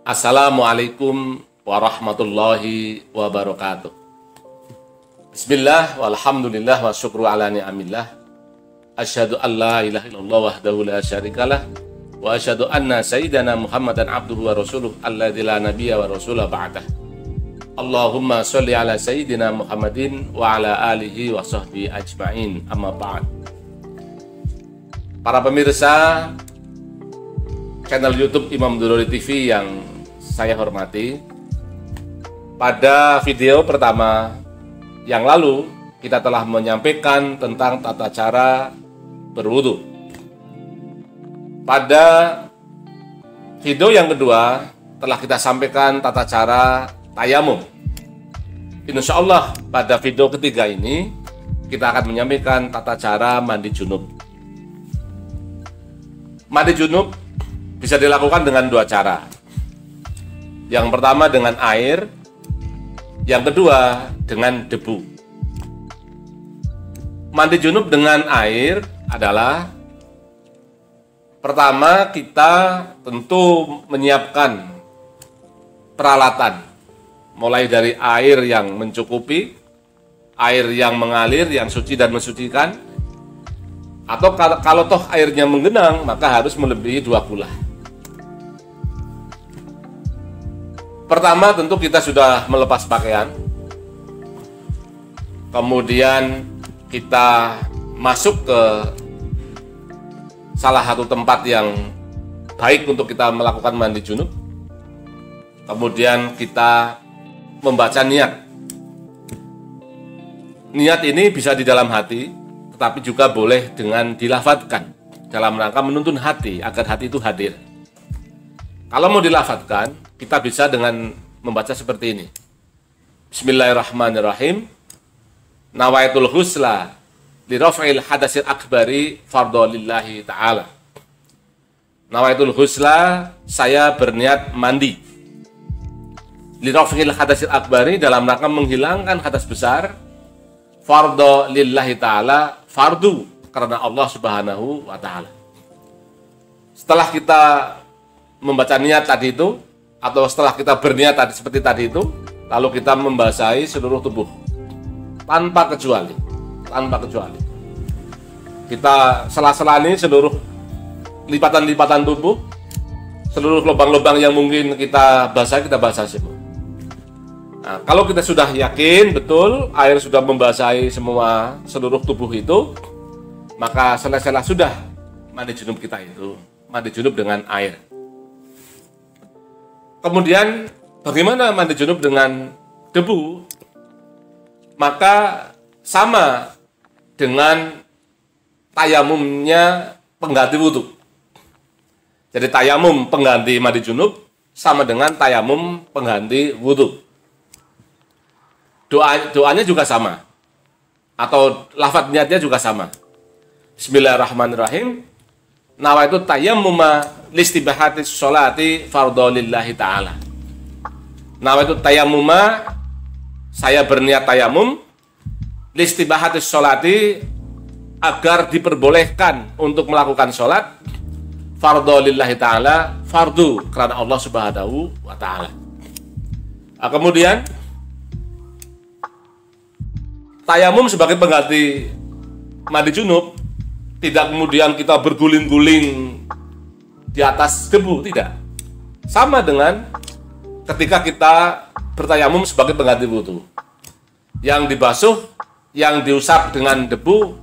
Assalamualaikum warahmatullahi wabarakatuh. Bismillah walhamdulillah wa syukru ala ni'amillah. Asyhadu an la ilaha illallah wahdahu la syarikalah wa asyhadu anna sayyidana Muhammadan abduhu wa rasuluh alladzi la nabiyya wa rasula ba'dah. Allahumma sholli ala sayyidina Muhammadin wa ala alihi wa sahbihi ajma'in, amma ba'd. Para pemirsa channel YouTube Imam Durori TV yang saya hormati, pada video pertama yang lalu kita telah menyampaikan tentang tata cara berwudu. Pada video yang kedua telah kita sampaikan tata cara tayamum. Insya Allah pada video ketiga ini kita akan menyampaikan tata cara mandi junub. Mandi junub bisa dilakukan dengan dua cara. Yang pertama dengan air, yang kedua dengan debu. Mandi junub dengan air adalah pertama kita tentu menyiapkan peralatan, mulai dari air yang mencukupi, air yang mengalir, yang suci dan mensucikan, atau kalau toh airnya menggenang maka harus melebihi 2 kula. Pertama tentu kita sudah melepas pakaian, kemudian kita masuk ke salah satu tempat yang baik untuk kita melakukan mandi junub. Kemudian kita membaca niat. Niat ini bisa di dalam hati, tetapi juga boleh dengan dilafadzkan dalam rangka menuntun hati agar hati itu hadir. Kalau mau dilafadzkan, kita bisa dengan membaca seperti ini. Bismillahirrahmanirrahim. Nawaitul husla li raf'il hadasil akbari fardhu lillahi ta'ala. Nawaitul husla, saya berniat mandi. Li raf'il hadasil akbari, dalam rangka menghilangkan hadas besar. Fardhu lillahi ta'ala, fardu karena Allah Subhanahu wa ta'ala. Setelah kita membaca niat tadi itu, atau setelah kita berniat tadi seperti tadi itu, lalu kita membasahi seluruh tubuh tanpa kecuali. Kita sela-selani seluruh lipatan-lipatan tubuh, seluruh lubang-lubang yang mungkin kita basahi semua. Nah, kalau kita sudah yakin betul air sudah membasahi semua seluruh tubuh itu, maka selesailah sudah mandi junub kita itu, mandi junub dengan air. Kemudian bagaimana mandi junub dengan debu? Maka sama dengan tayamumnya pengganti wudhu. Jadi tayamum pengganti mandi junub sama dengan tayamum pengganti wudhu. Doanya juga sama, atau lafadz niatnya juga sama. Bismillahirrahmanirrahim. Nawaitu tayammuma listibahati sholati fardhu lillahi ta'ala. Nawaitu tayammuma, saya berniat tayamum listibahati sholati, agar diperbolehkan untuk melakukan sholat fardhu lillahi ta'ala, fardu karena Allah Subhanahu wa ta'ala. Nah, kemudian tayamum sebagai pengganti mandi junub, tidak kemudian kita berguling-guling di atas debu, tidak. Sama dengan ketika kita bertayamum sebagai pengganti wudu. Yang dibasuh, yang diusap dengan debu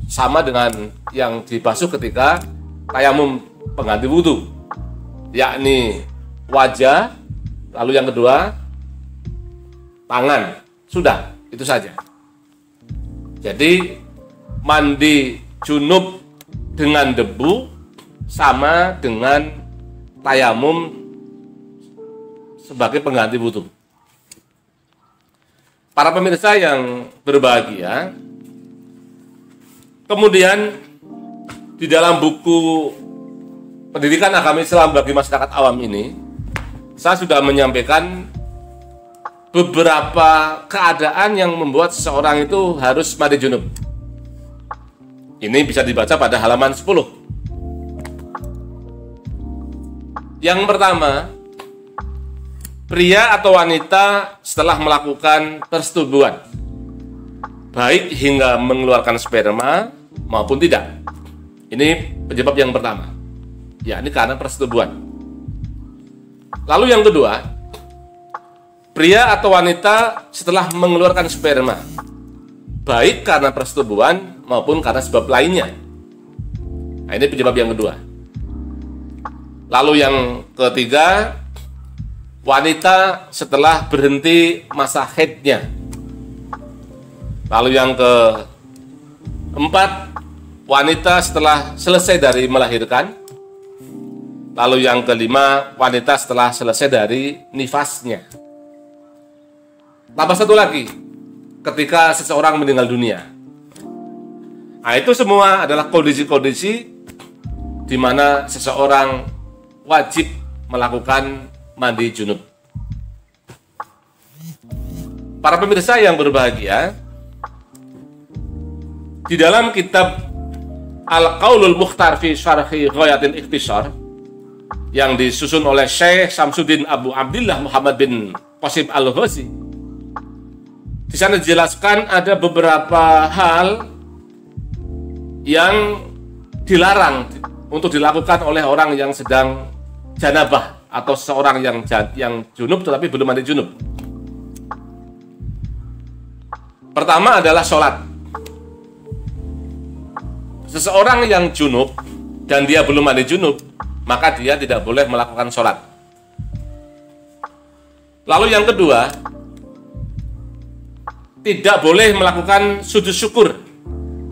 sama dengan yang dibasuh ketika tayamum pengganti wudu, yakni wajah, lalu yang kedua tangan. Sudah, itu saja. Jadi mandi junub dengan debu sama dengan tayamum sebagai pengganti wudu. Para pemirsa yang berbahagia, kemudian di dalam buku Pendidikan Agama Islam bagi Masyarakat Awam ini, saya sudah menyampaikan beberapa keadaan yang membuat seseorang itu harus mandi junub. Ini bisa dibaca pada halaman 10. Yang pertama, pria atau wanita setelah melakukan persetubuhan, baik hingga mengeluarkan sperma maupun tidak. Ini penyebab yang pertama, yakni karena persetubuhan. Lalu yang kedua, pria atau wanita setelah mengeluarkan sperma, baik karena persetubuhan maupun karena sebab lainnya. Nah, ini penyebab yang kedua. Lalu yang ketiga, wanita setelah berhenti masa haidnya. Lalu yang keempat, wanita setelah selesai dari melahirkan. Lalu yang kelima, wanita setelah selesai dari nifasnya. Tambah satu lagi, ketika seseorang meninggal dunia. Nah, itu semua adalah kondisi-kondisi di mana seseorang wajib melakukan mandi junub. Para pemirsa yang berbahagia, di dalam kitab Al-Qaulul Mukhtar fi Syarhi Ghayatil Ikhtisar yang disusun oleh Syekh Samsuddin Abu Abdillah Muhammad bin Qasim Al-Ghazi, di sana dijelaskan ada beberapa hal yang dilarang untuk dilakukan oleh orang yang sedang janabah atau seseorang yang junub tetapi belum mandi junub. Pertama adalah sholat. Seseorang yang junub dan dia belum mandi junub, maka dia tidak boleh melakukan sholat. Lalu yang kedua, tidak boleh melakukan sujud syukur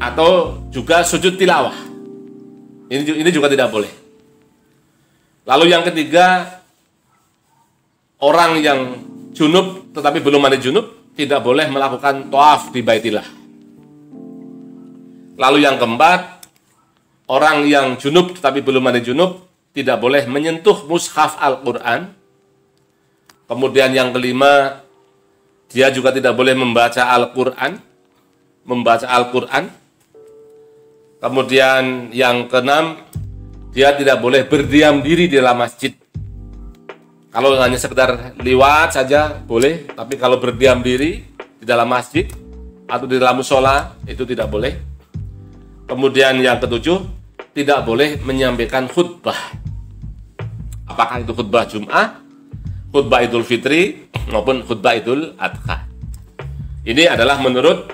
atau juga sujud tilawah. Ini juga tidak boleh. Lalu yang ketiga, orang yang junub tetapi belum mandi junub tidak boleh melakukan tawaf di Baitillah. Lalu yang keempat, orang yang junub tetapi belum mandi junub tidak boleh menyentuh mushaf Al-Quran. Kemudian yang kelima, dia juga tidak boleh membaca Al-Quran. Kemudian yang keenam, dia tidak boleh berdiam diri di dalam masjid. Kalau hanya sekedar lewat saja boleh, tapi kalau berdiam diri di dalam masjid atau di dalam mushola itu tidak boleh. Kemudian yang ketujuh, tidak boleh menyampaikan khutbah. Apakah itu khutbah Jum'ah, khutbah Idul Fitri, maupun khutbah Idul Adha. Ini adalah menurut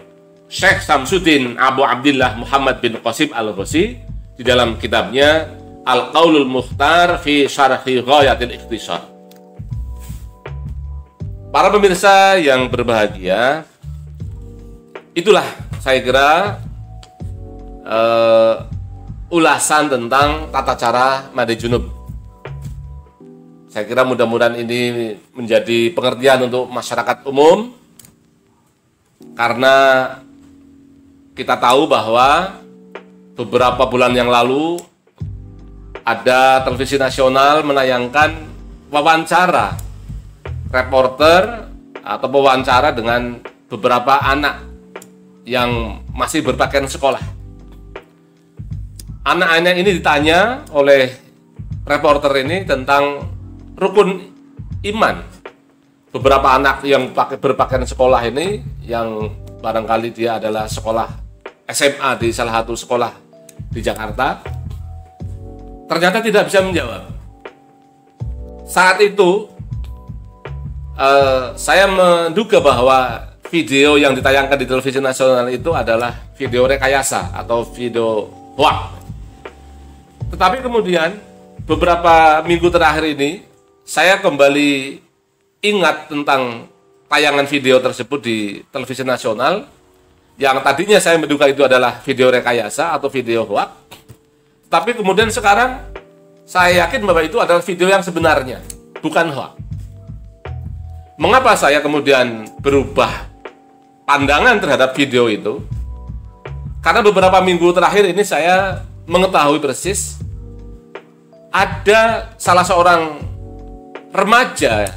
Syekh Samsuddin Abu Abdillah Muhammad bin Qasim Al-Ghazi di dalam kitabnya Al-Qaulul Mukhtar fi Syarhi Ghayatil Ikhtisar. Para pemirsa yang berbahagia, itulah saya kira ulasan tentang tata cara mandi junub. Saya kira mudah-mudahan ini menjadi pengertian untuk masyarakat umum, karena kita tahu bahwa beberapa bulan yang lalu ada televisi nasional menayangkan wawancara reporter atau wawancara dengan beberapa anak yang masih berpakaian sekolah. Anak-anak ini ditanya oleh reporter ini tentang rukun iman. Beberapa anak yang berpakaian sekolah ini, yang barangkali dia adalah sekolah SMA di salah satu sekolah di Jakarta, ternyata tidak bisa menjawab. Saat itu saya menduga bahwa video yang ditayangkan di televisi nasional itu adalah video rekayasa atau video hoax. Tetapi kemudian beberapa minggu terakhir ini saya kembali ingat tentang tayangan video tersebut di televisi nasional yang tadinya saya menduga itu adalah video rekayasa atau video hoax. Tapi kemudian sekarang saya yakin bahwa itu adalah video yang sebenarnya, bukan hoax. Mengapa saya kemudian berubah pandangan terhadap video itu? Karena beberapa minggu terakhir ini saya mengetahui persis ada salah seorang remaja,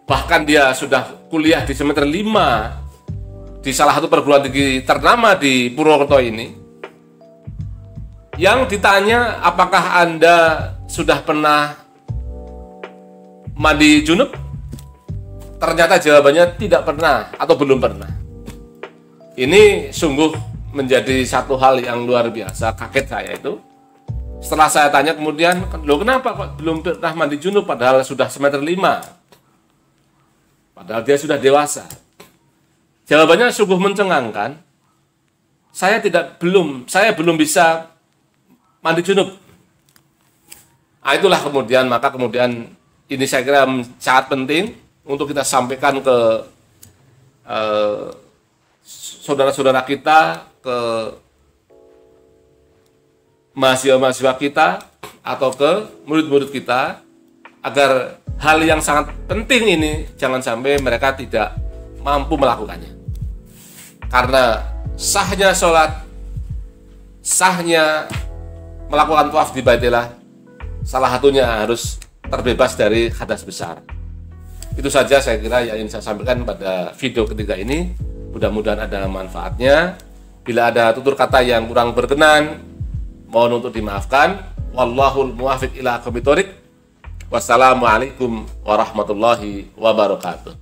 bahkan dia sudah kuliah di semester 5 di salah satu perguruan tinggi ternama di Purwokerto ini, yang ditanya apakah Anda sudah pernah mandi junub? Ternyata jawabannya tidak pernah atau belum pernah. Ini sungguh menjadi satu hal yang luar biasa, kaget saya itu. Setelah saya tanya kemudian, loh kenapa kok belum pernah mandi junub padahal sudah semester 5? Padahal dia sudah dewasa. Jawabannya sungguh mencengangkan. Saya belum bisa mandi junub. Nah, itulah kemudian ini saya kira sangat penting untuk kita sampaikan ke saudara-saudara kita, ke mahasiswa-mahasiswa kita, atau ke murid-murid kita, agar hal yang sangat penting ini jangan sampai mereka tidak mampu melakukannya. Karena sahnya sholat, sahnya melakukan tawaf di Baitillah, salah satunya harus terbebas dari hadas besar. Itu saja saya kira yang ingin saya sampaikan pada video ketiga ini. Mudah-mudahan ada manfaatnya. Bila ada tutur kata yang kurang berkenan, mohon untuk dimaafkan. Wallahul muwaffiq ila aqwamit thoriq. Wassalamualaikum warahmatullahi wabarakatuh.